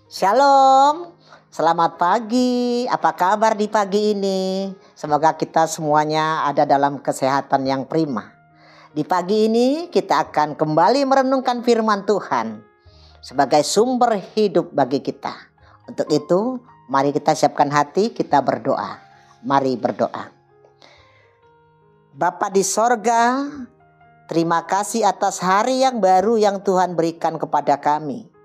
Shalom, selamat pagi. Apa kabar di pagi ini? Semoga kita semuanya ada dalam kesehatan yang prima. Di pagi ini kita akan kembali merenungkan firman Tuhan sebagai sumber hidup bagi kita. Untuk itu, mari kita siapkan hati, kita berdoa. Mari berdoa. Bapa di sorga, terima kasih atas hari yang baru yang Tuhan berikan kepada kami.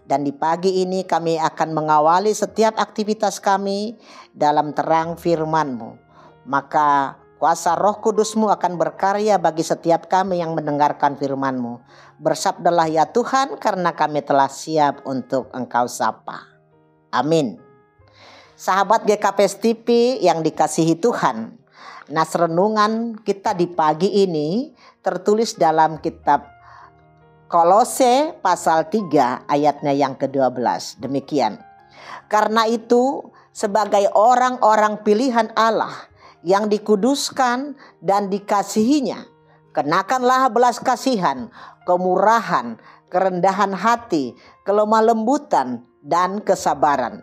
Dan di pagi ini kami akan mengawali setiap aktivitas kami dalam terang firman-Mu. Maka kuasa Roh Kudus-Mu akan berkarya bagi setiap kami yang mendengarkan firman-Mu. Bersabdalah ya Tuhan, karena kami telah siap untuk Engkau sapa. Amin. Sahabat GKPS TV yang dikasihi Tuhan, nas renungan kita di pagi ini tertulis dalam kitab Kolose pasal 3 ayatnya yang ke-12. Demikian. Karena itu sebagai orang-orang pilihan Allah yang dikuduskan dan dikasihinya, kenakanlah belas kasihan, kemurahan, kerendahan hati, kelemah lembutan, dan kesabaran.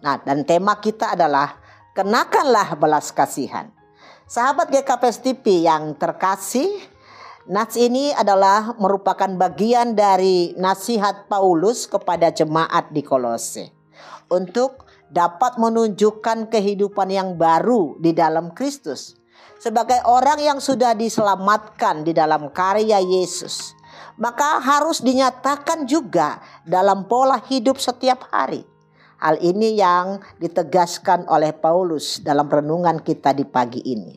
Nah, dan tema kita adalah kenakanlah belas kasihan. Sahabat GKPS TV yang terkasih, nats ini adalah merupakan bagian dari nasihat Paulus kepada jemaat di Kolose untuk dapat menunjukkan kehidupan yang baru di dalam Kristus sebagai orang yang sudah diselamatkan di dalam karya Yesus. Maka harus dinyatakan juga dalam pola hidup setiap hari. Hal ini yang ditegaskan oleh Paulus dalam renungan kita di pagi ini.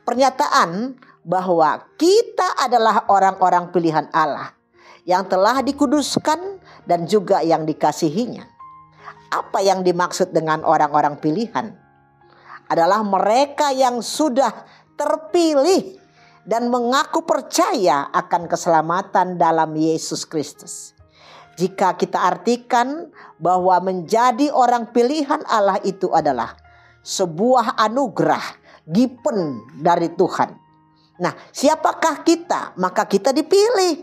Pernyataan bahwa kita adalah orang-orang pilihan Allah yang telah dikuduskan dan juga yang dikasihinya. Apa yang dimaksud dengan orang-orang pilihan? Adalah mereka yang sudah terpilih dan mengaku percaya akan keselamatan dalam Yesus Kristus. Jika kita artikan bahwa menjadi orang pilihan Allah itu adalah sebuah anugerah given dari Tuhan. Nah, siapakah kita? Maka kita dipilih.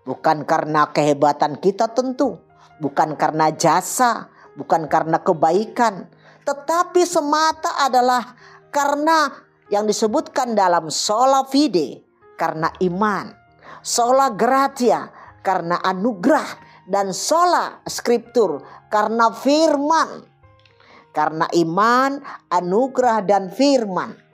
Bukan karena kehebatan kita tentu. Bukan karena jasa. Bukan karena kebaikan. Tetapi semata adalah karena yang disebutkan dalam sola fide. Karena iman. Sola gratia. Karena anugerah. Dan sola scriptur. Karena firman. Karena iman, anugerah, dan firman.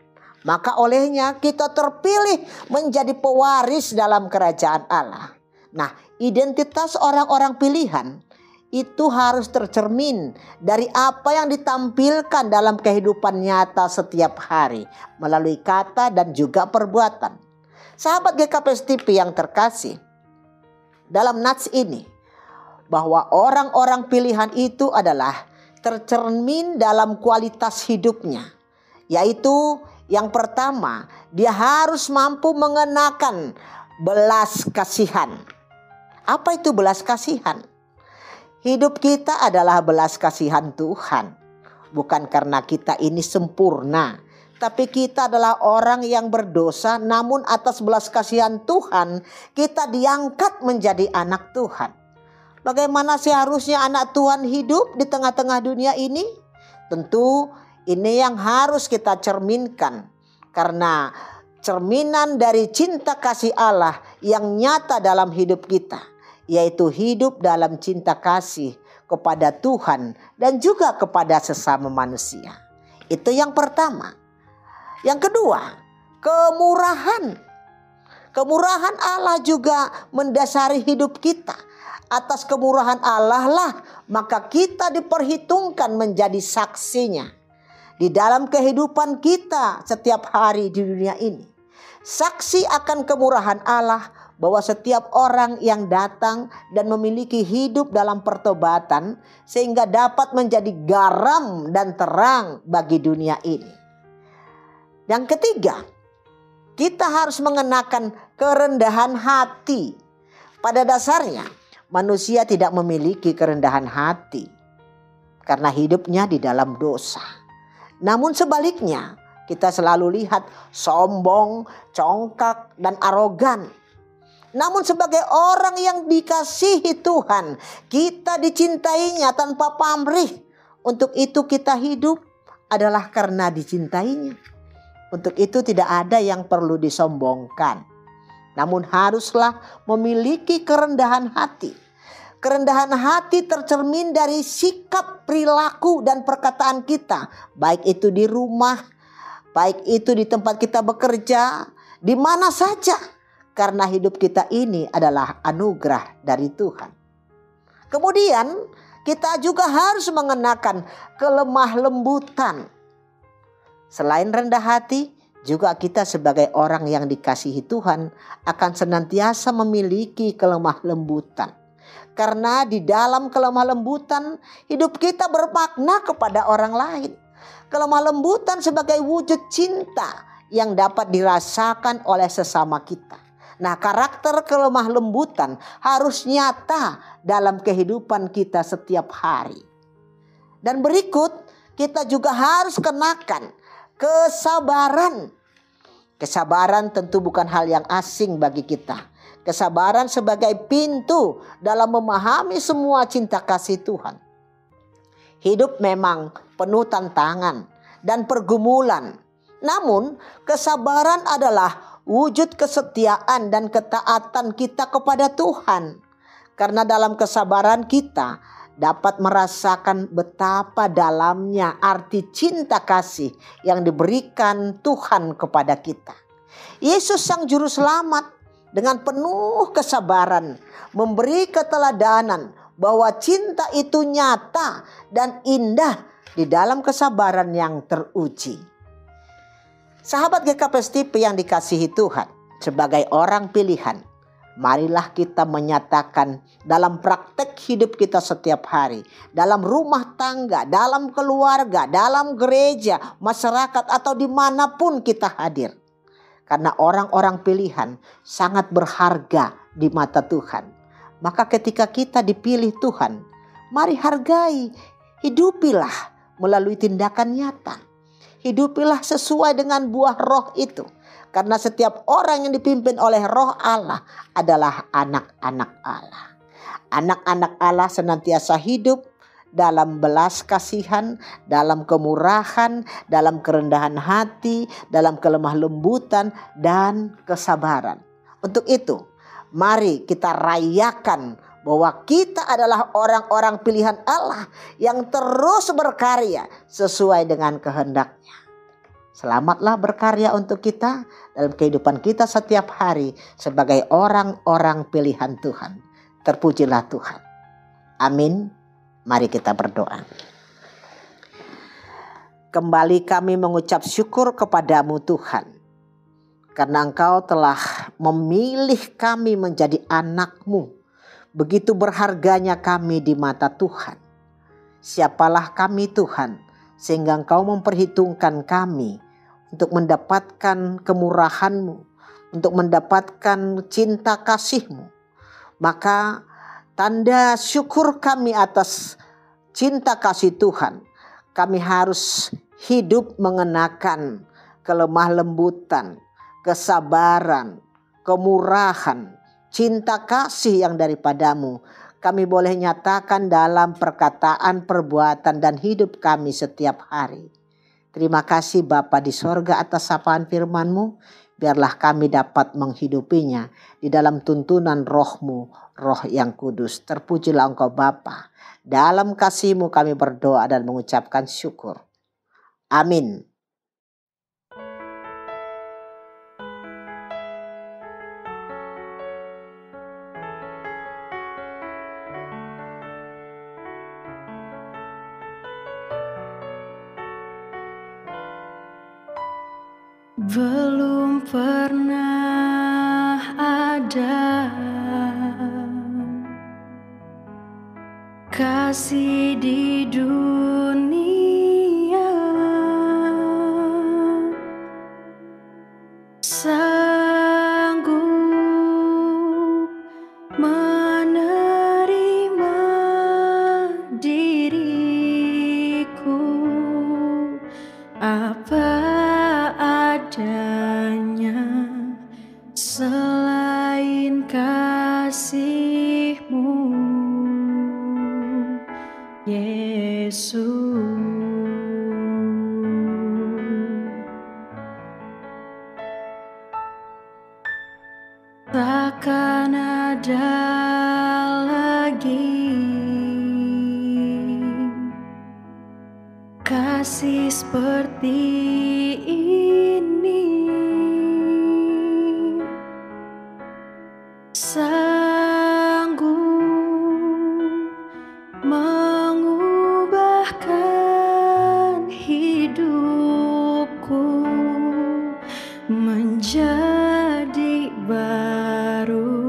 Maka olehnya kita terpilih menjadi pewaris dalam kerajaan Allah. Nah, identitas orang-orang pilihan itu harus tercermin dari apa yang ditampilkan dalam kehidupan nyata setiap hari melalui kata dan juga perbuatan. Sahabat GKPS TV yang terkasih, dalam nats ini bahwa orang-orang pilihan itu adalah tercermin dalam kualitas hidupnya, yaitu yang pertama, dia harus mampu mengenakan belas kasihan. Apa itu belas kasihan? Hidup kita adalah belas kasihan Tuhan. Bukan karena kita ini sempurna, tapi kita adalah orang yang berdosa, namun atas belas kasihan Tuhan, kita diangkat menjadi anak Tuhan. Bagaimana seharusnya anak Tuhan hidup di tengah-tengah dunia ini? Tentu ini yang harus kita cerminkan. Karena cerminan dari cinta kasih Allah yang nyata dalam hidup kita. Yaitu hidup dalam cinta kasih kepada Tuhan dan juga kepada sesama manusia. Itu yang pertama. Yang kedua, kemurahan. Kemurahan Allah juga mendasari hidup kita. Atas kemurahan Allah lah maka kita diperhitungkan menjadi saksinya di dalam kehidupan kita setiap hari di dunia ini. Saksi akan kemurahan Allah bahwa setiap orang yang datang dan memiliki hidup dalam pertobatan sehingga dapat menjadi garam dan terang bagi dunia ini. Yang ketiga, kita harus mengenakan kerendahan hati. Pada dasarnya manusia tidak memiliki kerendahan hati karena hidupnya di dalam dosa. Namun sebaliknya, kita selalu lihat sombong, congkak, dan arogan. Namun sebagai orang yang dikasihi Tuhan, kita dicintainya tanpa pamrih. Untuk itu kita hidup adalah karena dicintainya. Untuk itu tidak ada yang perlu disombongkan. Namun haruslah memiliki kerendahan hati. Kerendahan hati tercermin dari sikap, perilaku, dan perkataan kita. Baik itu di rumah, baik itu di tempat kita bekerja, di mana saja. Karena hidup kita ini adalah anugerah dari Tuhan. Kemudian kita juga harus mengenakan kelemah lembutan. Selain rendah hati, juga kita sebagai orang yang dikasihi Tuhan akan senantiasa memiliki kelemah lembutan. Karena di dalam kelemah lembutan hidup kita bermakna kepada orang lain. Kelemah lembutan sebagai wujud cinta yang dapat dirasakan oleh sesama kita. Nah, karakter kelemah lembutan harus nyata dalam kehidupan kita setiap hari. Dan berikut kita juga harus kenakan kesabaran. Kesabaran tentu bukan hal yang asing bagi kita. Kesabaran sebagai pintu dalam memahami semua cinta kasih Tuhan. Hidup memang penuh tantangan dan pergumulan. Namun kesabaran adalah wujud kesetiaan dan ketaatan kita kepada Tuhan. Karena dalam kesabaran kita dapat merasakan betapa dalamnya arti cinta kasih yang diberikan Tuhan kepada kita. Yesus Sang Juru Selamat dengan penuh kesabaran memberi keteladanan bahwa cinta itu nyata dan indah di dalam kesabaran yang teruji. Sahabat GKP STP yang dikasihi Tuhan, sebagai orang pilihan, marilah kita menyatakan dalam praktek hidup kita setiap hari, dalam rumah tangga, dalam keluarga, dalam gereja, masyarakat, atau dimanapun kita hadir. Karena orang-orang pilihan sangat berharga di mata Tuhan. Maka ketika kita dipilih Tuhan, mari hargai, hidupilah melalui tindakan nyata. Hidupilah sesuai dengan buah roh itu. Karena setiap orang yang dipimpin oleh roh Allah adalah anak-anak Allah. Anak-anak Allah senantiasa hidup dalam belas kasihan, dalam kemurahan, dalam kerendahan hati, dalam kelemah lembutan, dan kesabaran. Untuk itu, mari kita rayakan bahwa kita adalah orang-orang pilihan Allah yang terus berkarya sesuai dengan kehendaknya. Selamatlah berkarya untuk kita dalam kehidupan kita setiap hari sebagai orang-orang pilihan Tuhan. Terpujilah Tuhan. Amin. Mari kita berdoa. Kembali kami mengucap syukur kepadamu Tuhan. Karena Engkau telah memilih kami menjadi anak-Mu. Begitu berharganya kami di mata Tuhan. Siapalah kami Tuhan, sehingga Engkau memperhitungkan kami untuk mendapatkan kemurahan-Mu, untuk mendapatkan cinta kasih-Mu. Maka tanda syukur kami atas cinta kasih Tuhan, kami harus hidup mengenakan kelemah lembutan, kesabaran, kemurahan, cinta kasih yang daripadamu. Kami boleh nyatakan dalam perkataan, perbuatan, dan hidup kami setiap hari. Terima kasih Bapa di sorga atas sapaan firman-Mu. Biarlah kami dapat menghidupinya di dalam tuntunan roh-Mu, Roh yang kudus. Terpujilah Engkau Bapa. Dalam kasih-Mu kami berdoa dan mengucapkan syukur. Amin. Belum pernah ada kasih di dunia sanggup menerima diriku apa adanya selain kasih-Mu, Yesus. Takkan ada lagi kasih seperti ini, sanggup mengubahkan hidupku menjadi baru.